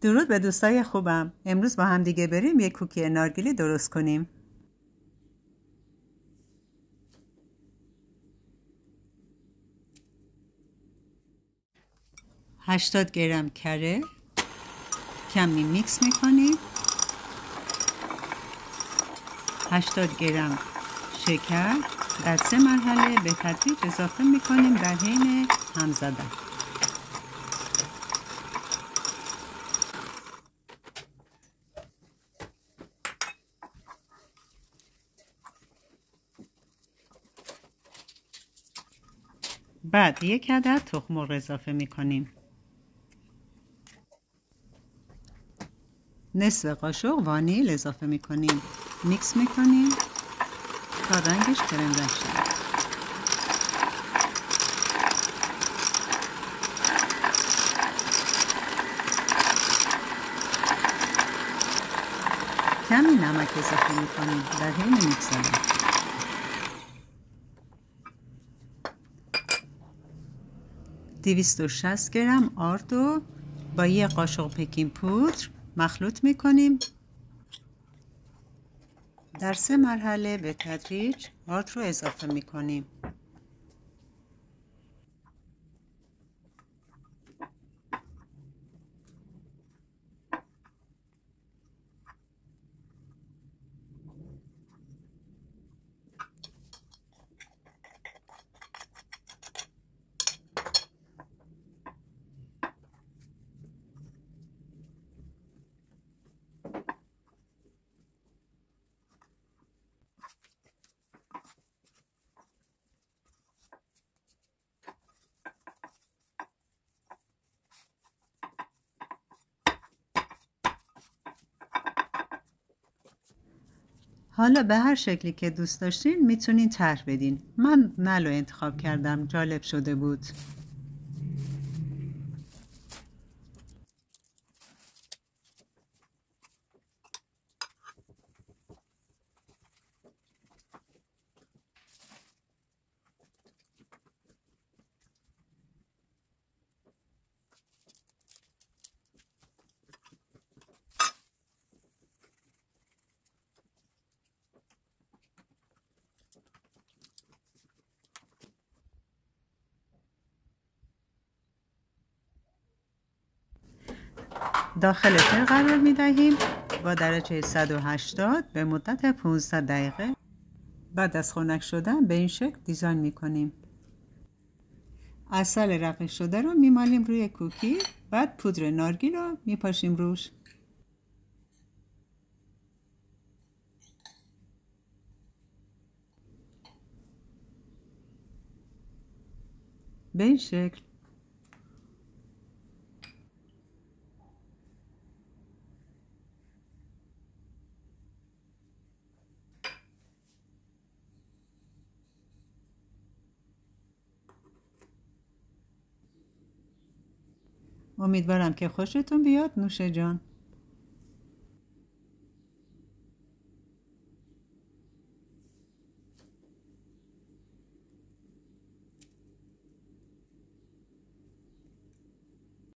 درود به دوستای خوبم. امروز با هم دیگه بریم یک کوکی نارگیلی درست کنیم. 80 گرم کره کمی میکس میکنیم. 80 گرم شکر در 3 مرحله به تدریج اضافه میکنیم در حین هم زدن. بعد 1 عدد تخم مرغ اضافه میکنیم. نصف قاشق وانیل اضافه میکنیم. میکس میکنیم تا رنگش کرم رنگ شود. کمی نمک اضافه میکنیم در حین میکس زدن. $260 گرم آرد رو با 1 قاشق پکین پودر مخلوط میکنیم. در 3 مرحله به تدریج آرد رو اضافه میکنیم. حالا به هر شکلی که دوست داشتین میتونین طرح بدین. من نلو انتخاب کردم، جالب شده بود. داخل تر قرار می دهیم با درجه 180 به مدت 15 دقیقه. بعد از خنک شدن به این شکل دیزاین می کنیم. عسل رقیق شده رو می مالیم روی کوکی. بعد پودر نارگیل رو می پاشیم روش. به این شکل. امیدوارم که خوشتون بیاد. نوش جان.